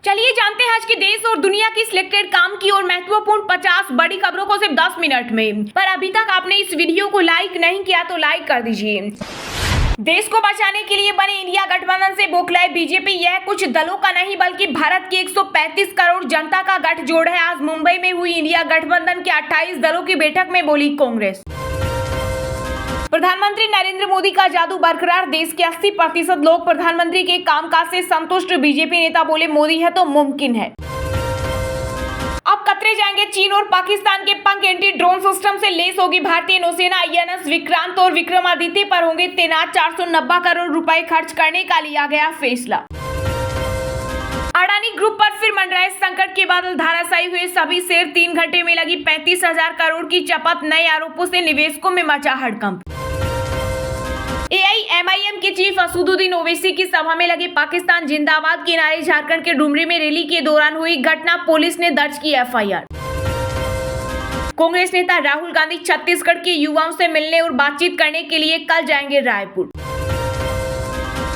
चलिए जानते हैं आज के देश और दुनिया की सिलेक्टेड काम की और महत्वपूर्ण 50 बड़ी खबरों को सिर्फ 10 मिनट में। पर अभी तक आपने इस वीडियो को लाइक नहीं किया तो लाइक कर दीजिए। देश को बचाने के लिए बने इंडिया गठबंधन से बौखलाए बीजेपी। यह कुछ दलों का नहीं बल्कि भारत की 135 करोड़ जनता का गठजोड़ है। आज मुंबई में हुई इंडिया गठबंधन के 28 दलों की बैठक में बोली कांग्रेस। प्रधानमंत्री नरेंद्र मोदी का जादू बरकरार। देश के 80% लोग प्रधानमंत्री के कामकाज से संतुष्ट। बीजेपी नेता बोले मोदी है तो मुमकिन है। अब कतरे जाएंगे चीन और पाकिस्तान के पंख। एंटी ड्रोन सिस्टम से लेस होगी भारतीय नौसेना। आईएनएस विक्रांत और विक्रमादित्य पर होंगे तैनात। 490 करोड़ रुपए खर्च करने का लिया गया फैसला। अडानी ग्रुप पर फिर मंडराए संकट के बादल। धाराशायी हुए सभी शेयर। 3 घंटे में लगी 35,000 करोड़ की चपत। नए आरोपों से निवेशकों में मचा हड़कंप। एआईएमआईएम के चीफ असदुद्दीन ओवैसी की सभा में लगे पाकिस्तान जिंदाबाद के नारे। झारखंड के डुमरी में रैली के दौरान हुई घटना। पुलिस ने दर्ज की एफआईआर। कांग्रेस नेता राहुल गांधी छत्तीसगढ़ के युवाओं से मिलने और बातचीत करने के लिए कल जाएंगे रायपुर।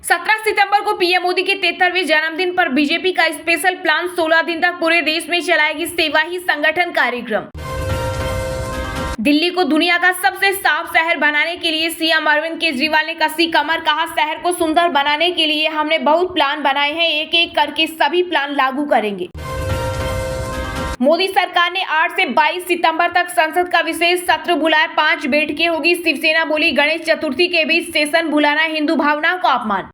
17 सितंबर को पीएम मोदी के 73वें जन्मदिन पर बीजेपी का स्पेशल प्लान। 16 दिन तक पूरे देश में चलाएगी सेवा ही संगठन कार्यक्रम। दिल्ली को दुनिया का सबसे साफ शहर बनाने के लिए सीएम अरविंद केजरीवाल ने कसी कमर। कहा शहर को सुंदर बनाने के लिए हमने बहुत प्लान बनाए हैं। एक एक करके सभी प्लान लागू करेंगे। मोदी सरकार ने 8 से 22 सितंबर तक संसद का विशेष सत्र बुलाया। 5 बैठकें होगी। शिवसेना बोली गणेश चतुर्थी के बीच सेशन बुलाना हिंदू भावना को अपमान।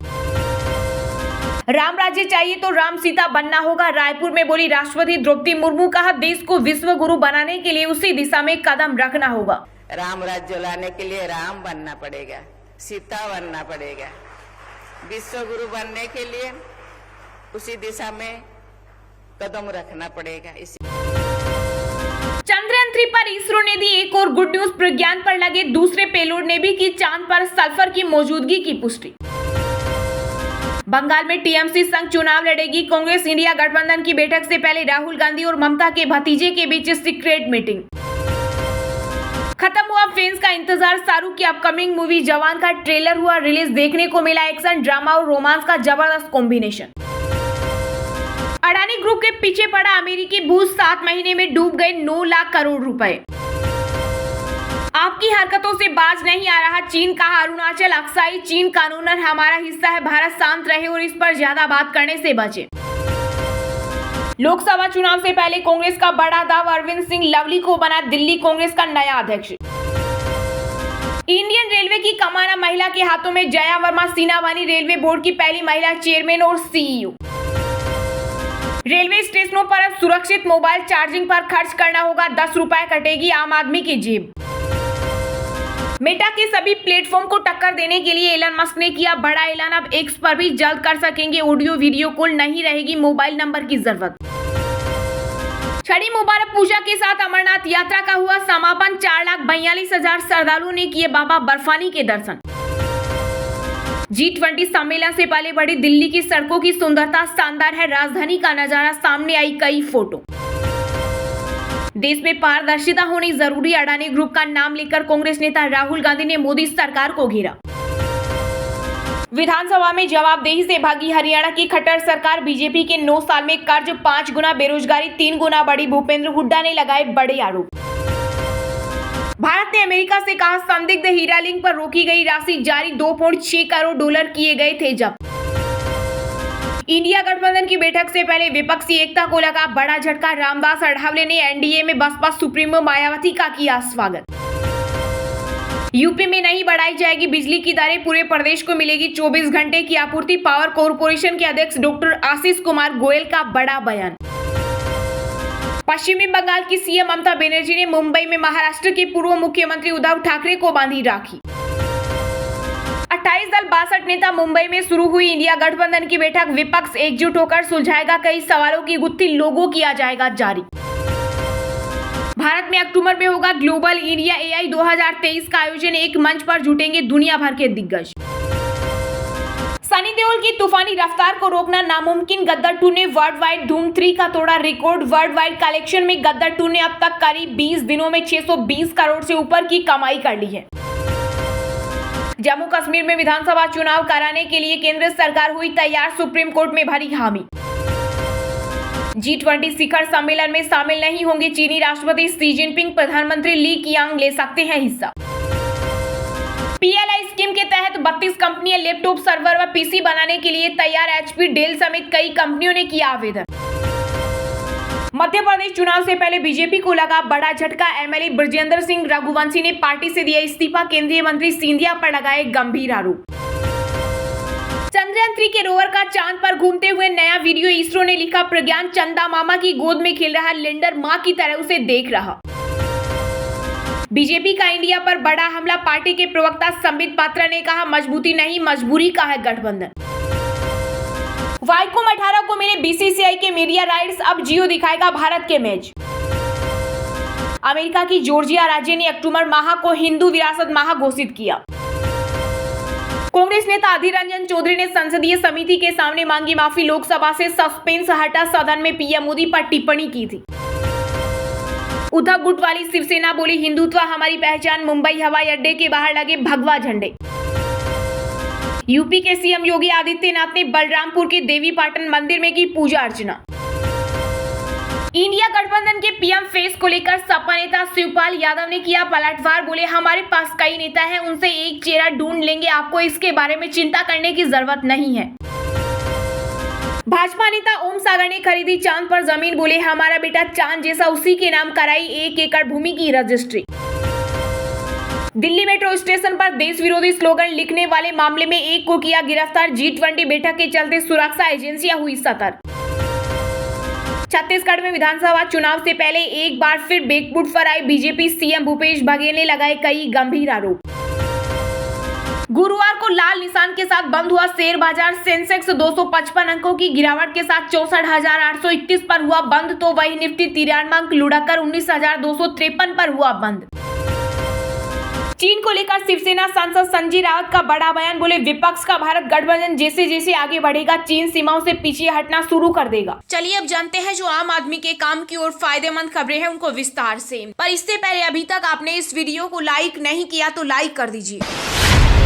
राम राज्य चाहिए तो राम सीता बनना होगा। रायपुर में बोली राष्ट्रपति द्रौपदी मुर्मू। कहा देश को विश्व गुरु बनाने के लिए उसी दिशा में कदम रखना होगा। राम राज्य लाने के लिए राम बनना पड़ेगा, सीता बनना पड़ेगा। विश्व गुरु बनने के लिए उसी दिशा में कदम रखना पड़ेगा। चंद्रयान 3 पर इसरो ने दी एक और गुड न्यूज। प्रज्ञान पर लगे दूसरे पेलोड ने भी की चांद पर सल्फर की मौजूदगी की पुष्टि। बंगाल में टीएमसी संग चुनाव लड़ेगी। कांग्रेस इंडिया गठबंधन की बैठक से पहले राहुल गांधी और ममता के भतीजे के बीच सीक्रेट मीटिंग। खत्म हुआ फैंस का इंतजार। शाहरुख की अपकमिंग मूवी जवान का ट्रेलर हुआ रिलीज। देखने को मिला एक्शन, ड्रामा और रोमांस का जबरदस्त कॉम्बिनेशन। अडानी ग्रुप के पीछे पड़ा अमेरिकी भूत। 7 महीने में डूब गए 9 लाख करोड़ रुपए। आपकी हरकतों से बाज नहीं आ रहा चीन। कहा अरुणाचल अक्साई चीन कानूनन हमारा हिस्सा है। भारत शांत रहे और इस पर ज्यादा बात करने से बचे। लोकसभा चुनाव से पहले कांग्रेस का बड़ा दाव। अरविंद सिंह लवली को बना दिल्ली कांग्रेस का नया अध्यक्ष। इंडियन रेलवे की कमान महिला के हाथों में। जया वर्मा सिन्हा बनी रेलवे बोर्ड की पहली महिला चेयरमैन और सीईओ। रेलवे स्टेशनों पर अब सुरक्षित मोबाइल चार्जिंग पर खर्च करना होगा। 10 रुपए कटेगी आम आदमी की जेब। मेटा के सभी प्लेटफॉर्म को टक्कर देने के लिए एलन मस्क ने किया बड़ा ऐलान। अब एक्स पर भी जल्द कर सकेंगे ऑडियो वीडियो कॉल। नहीं रहेगी मोबाइल नंबर की जरूरत। छठी मुबारक पूजा के साथ अमरनाथ यात्रा का हुआ समापन। 4,42,000 श्रद्धालुओं ने किए बाबा बर्फानी के दर्शन। G20 सम्मेलन से पहले बढ़ी दिल्ली की सड़कों की सुंदरता शानदार है। राजधानी का नजारा सामने आई कई फोटो। देश में पारदर्शिता होनी जरूरी। अडानी ग्रुप का नाम लेकर कांग्रेस नेता राहुल गांधी ने मोदी सरकार को घेरा। विधानसभा में जवाबदेही से भागी हरियाणा की खट्टर सरकार। बीजेपी के 9 साल में कर्ज 5 गुना, बेरोजगारी 3 गुना बढ़ी। भूपेंद्र हुड्डा ने लगाए बड़े आरोप। भारत ने अमेरिका से कहा संदिग्ध हीरा लिंक पर रोकी गई राशि जारी। 2.6 करोड़ डॉलर किए गए थे जब्त। इंडिया गठबंधन की बैठक से पहले विपक्षी एकता को लगा बड़ा झटका। रामदास अठावले ने एनडीए में बसपा सुप्रीमो मायावती का किया स्वागत। यूपी में नहीं बढ़ाई जाएगी बिजली की दरें। पूरे प्रदेश को मिलेगी 24 घंटे की आपूर्ति। पावर कॉर्पोरेशन के अध्यक्ष डॉक्टर आशीष कुमार गोयल का बड़ा बयान। पश्चिमी बंगाल की सीएम ममता बनर्जी ने मुंबई में महाराष्ट्र के पूर्व मुख्यमंत्री उद्धव ठाकरे को बांधी राखी। 28 दल 62 नेता मुंबई में शुरू हुई इंडिया गठबंधन की बैठक। विपक्ष एकजुट होकर सुलझाएगा कई सवालों की गुत्थी। लोगों किया जाएगा जारी। भारत में अक्टूबर में होगा ग्लोबल इंडिया एआई 2023 का आयोजन। एक मंच पर जुटेंगे दुनिया भर के दिग्गज। सनी देओल की तूफानी रफ्तार को रोकना नामुमकिन। गद्दार 2 ने वर्ल्ड वाइड धूम 3 का तोड़ा रिकॉर्ड। वर्ल्ड वाइड कलेक्शन में गद्दार 2 ने अब तक करीब 20 दिनों में 620 करोड़ से ऊपर की कमाई कर ली है। जम्मू कश्मीर में विधानसभा चुनाव कराने के लिए केंद्र सरकार हुई तैयार। सुप्रीम कोर्ट में भरी हामी। G20 शिखर सम्मेलन में शामिल नहीं होंगे चीनी राष्ट्रपति शी जिनपिंग, प्रधानमंत्री ली कियांग ले सकते हैं हिस्सा। PLI स्कीम के तहत 32 कंपनियां लैपटॉप, सर्वर व पीसी बनाने के लिए तैयार। HP, डेल समेत कई कंपनियों ने किया आवेदन। मध्य प्रदेश चुनाव से पहले बीजेपी को लगा बड़ा झटका। MLA ब्रजेंद्र सिंह रघुवंशी ने पार्टी से दिया इस्तीफा। केंद्रीय मंत्री सिंधिया पर लगाए गंभीर आरोप। चंद्रयान 3 के रोवर का चांद पर घूमते हुए नया वीडियो। इसरो ने लिखा, प्रज्ञान चंदा मामा की गोद में खेल रहा, लैंडर मां की तरह उसे देख रहा। बीजेपी का इंडिया पर बड़ा हमला। पार्टी के प्रवक्ता संबित पात्रा ने कहा, मजबूती नहीं मजबूरी का है गठबंधन। वाईकॉम 18 को मिले BCCI के मीडिया राइट्स, अब जियो दिखाएगा भारत के मैच। अमेरिका की जॉर्जिया राज्य ने अक्टूबर माह को हिंदू विरासत माह घोषित किया। कांग्रेस नेता अधीर रंजन चौधरी ने संसदीय समिति के सामने मांगी माफी। लोकसभा से सस्पेंस हटा। सदन में पीएम मोदी पर टिप्पणी की थी। उद्धव गुट वाली शिवसेना बोली, हिंदुत्व हमारी पहचान। मुंबई हवाई अड्डे के बाहर लगे भगवा झंडे। यूपी के सीएम योगी आदित्यनाथ ने बलरामपुर के देवी पाटन मंदिर में की पूजा अर्चना। इंडिया गठबंधन के पीएम फेस को लेकर सपा नेता शिवपाल यादव ने किया पलटवार। बोले, हमारे पास कई नेता हैं, उनसे एक चेहरा ढूंढ लेंगे, आपको इसके बारे में चिंता करने की जरूरत नहीं है। भाजपा नेता ओम सागर ने खरीदी चांद पर जमीन। बोले, हमारा बेटा चांद जैसा, उसी के नाम कराई 1 एकड़ भूमि की रजिस्ट्री। दिल्ली मेट्रो स्टेशन पर देश विरोधी स्लोगन लिखने वाले मामले में एक को किया गिरफ्तार। G20 बैठक के चलते सुरक्षा एजेंसियां हुई सतर्क। छत्तीसगढ़ में विधानसभा चुनाव से पहले एक बार फिर बैकफुट पर आई बीजेपी। सीएम भूपेश बघेल ने लगाए कई गंभीर आरोप। गुरुवार को लाल निशान के साथ बंद हुआ शेयर बाजार। सेंसेक्स 255 अंकों की गिरावट के साथ 64,831 पर हुआ बंद, तो वही निफ्टी 93 अंक लुढ़कर 19,253 पर हुआ बंद। चीन को लेकर शिवसेना सांसद संजय राउत का बड़ा बयान। बोले, विपक्ष का भारत गठबंधन जैसे जैसे आगे बढ़ेगा, चीन सीमाओं से पीछे हटना शुरू कर देगा। चलिए अब जानते हैं जो आम आदमी के काम की और फायदेमंद खबरें हैं उनको विस्तार से। पर इससे पहले अभी तक आपने इस वीडियो को लाइक नहीं किया तो लाइक कर दीजिए।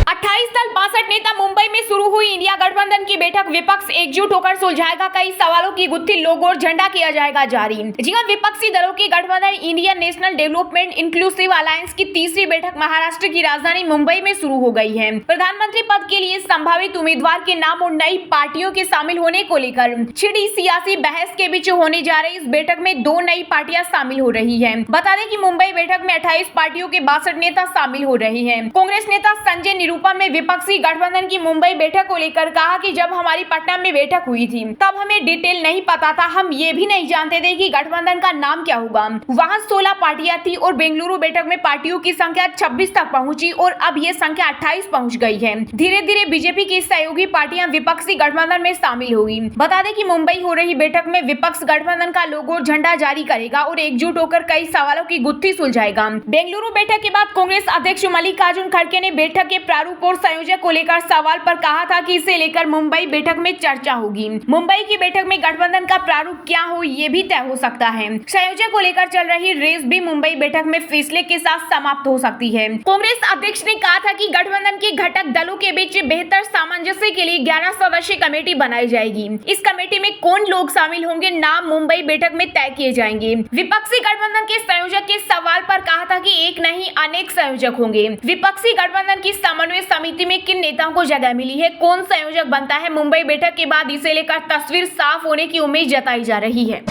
28 दल 62 नेता मुंबई में शुरू हुई इंडिया गठबंधन की बैठक। विपक्ष एकजुट होकर सुलझाएगा कई सवालों की गुत्थी। लोगो और झंडा किया जाएगा जारी। जी हां, विपक्षी दलों की गठबंधन Indian national development inclusive alliance की तीसरी बैठक महाराष्ट्र की राजधानी मुंबई में शुरू हो गई है। प्रधानमंत्री पद के लिए संभावित उम्मीदवार के नाम और नई पार्टियों के शामिल होने को लेकर छिड़ी सियासी बहस के बीच होने जा रही इस बैठक में 2 नई पार्टियां शामिल हो रही है। बता दें कि मुंबई बैठक में 28 पार्टियों के 62 नेता शामिल हो रहे हैं। कांग्रेस नेता संजय निरूपम में विपक्षी गठबंधन की मुंबई बैठक को लेकर कहा कि जब हमारी पटना में बैठक हुई थी तब हमें डिटेल नहीं पता था, हम ये भी नहीं जानते थे कि गठबंधन का नाम क्या होगा। वहां 16 पार्टियां थी और बेंगलुरु बैठक में पार्टियों की संख्या 26 तक पहुंची और अब ये संख्या 28 पहुंच गई है। धीरे धीरे बीजेपी की सहयोगी पार्टियां विपक्षी गठबंधन में शामिल हुई। बता दें कि मुंबई हो रही बैठक में विपक्ष गठबंधन का लोगो झंडा जारी करेगा और एकजुट होकर कई सवालों की गुत्थी सुलझाएगा। बेंगलुरु बैठक के बाद कांग्रेस अध्यक्ष मल्लिकार्जुन खड़गे ने बैठक के प्रारूप और संयोजक को लेकर सवाल पर कहा था कि इसे लेकर मुंबई बैठक में चर्चा होगी। मुंबई की बैठक में गठबंधन का प्रारूप क्या हो ये भी तय हो सकता है। संयोजक को लेकर चल रही रेस भी मुंबई बैठक में फैसले के साथ समाप्त हो सकती है। कांग्रेस अध्यक्ष ने कहा था कि गठबंधन के घटक दलों के बीच बेहतर सामंजस्य के लिए 11 सदस्यीय कमेटी बनाई जाएगी। इस कमेटी में कौन लोग शामिल होंगे, नाम मुंबई बैठक में तय किए जाएंगे। विपक्षी गठबंधन के संयोजक के सवाल पर कहा था कि एक नहीं अनेक संयोजक होंगे। विपक्षी गठबंधन की समन्वय समिति में किन नेताओं को जगह मिली है, कौन संयोजक बनता है, मुंबई बैठक के बाद इसे लेकर तस्वीर साफ होने की उम्मीद जताई जा रही है।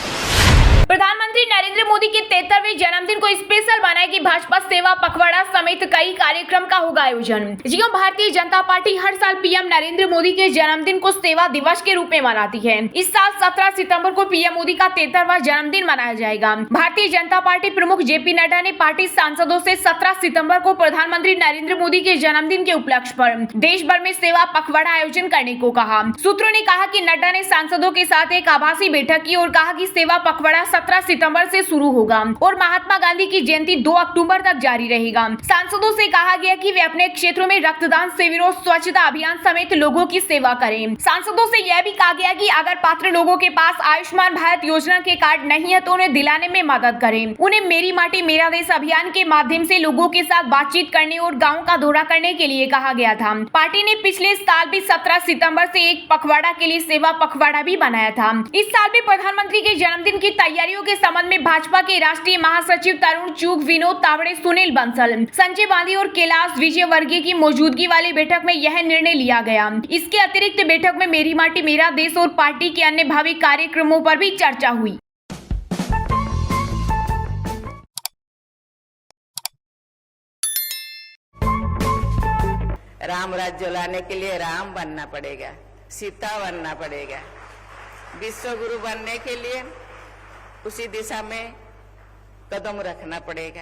प्रधानमंत्री नरेंद्र मोदी के 73वें जन्मदिन को स्पेशल बनाएगी भाजपा। सेवा पखवाड़ा समेत कई कार्यक्रम का होगा आयोजन। जी हां, भारतीय जनता पार्टी हर साल पीएम नरेंद्र मोदी के जन्मदिन को सेवा दिवस के रूप में मनाती है। इस साल 17 सितंबर को पीएम मोदी का 73वां जन्मदिन मनाया जाएगा। भारतीय जनता पार्टी प्रमुख जेपी नड्डा ने पार्टी सांसदों से 17 सितंबर को प्रधानमंत्री नरेंद्र मोदी के जन्मदिन के उपलक्ष्य पर देश भर में सेवा पखवाड़ा आयोजन करने को कहा। सूत्रों ने कहा कि नड्डा ने सांसदों के साथ एक आभासी बैठक की और कहा कि सेवा पखवाड़ा 17 सितंबर से शुरू होगा और महात्मा गांधी की जयंती 2 अक्टूबर तक जारी रहेगा। सांसदों से कहा गया कि वे अपने क्षेत्रों में रक्तदान शिविरों, स्वच्छता अभियान समेत लोगों की सेवा करें। सांसदों से यह भी कहा गया कि अगर पात्र लोगों के पास आयुष्मान भारत योजना के कार्ड नहीं है तो उन्हें दिलाने में मदद करें। उन्हें मेरी माटी मेरा देश अभियान के माध्यम से लोगों के साथ बातचीत करने और गाँव का दौरा करने के लिए कहा गया था। पार्टी ने पिछले साल भी 17 सितंबर से एक पखवाड़ा के लिए सेवा पखवाड़ा भी बनाया था। इस साल भी प्रधानमंत्री के जन्मदिन की तैयारियों के संबंध में भाजपा के राष्ट्रीय महासचिव तरुण चुग, विनोद तावड़े, सुनील बंसल, संजय गांधी और कैलाश विजयवर्गीय की मौजूदगी वाली बैठक में यह निर्णय लिया गया। इसके अतिरिक्त बैठक में मेरी माटी मेरा देश और पार्टी के अन्य भावी कार्यक्रमों पर भी चर्चा हुई। राम राज्य लाने के लिए राम बनना पड़ेगा, सीता बनना पड़ेगा। विश्व गुरु बनने के लिए उसी दिशा में कदम रखना पड़ेगा।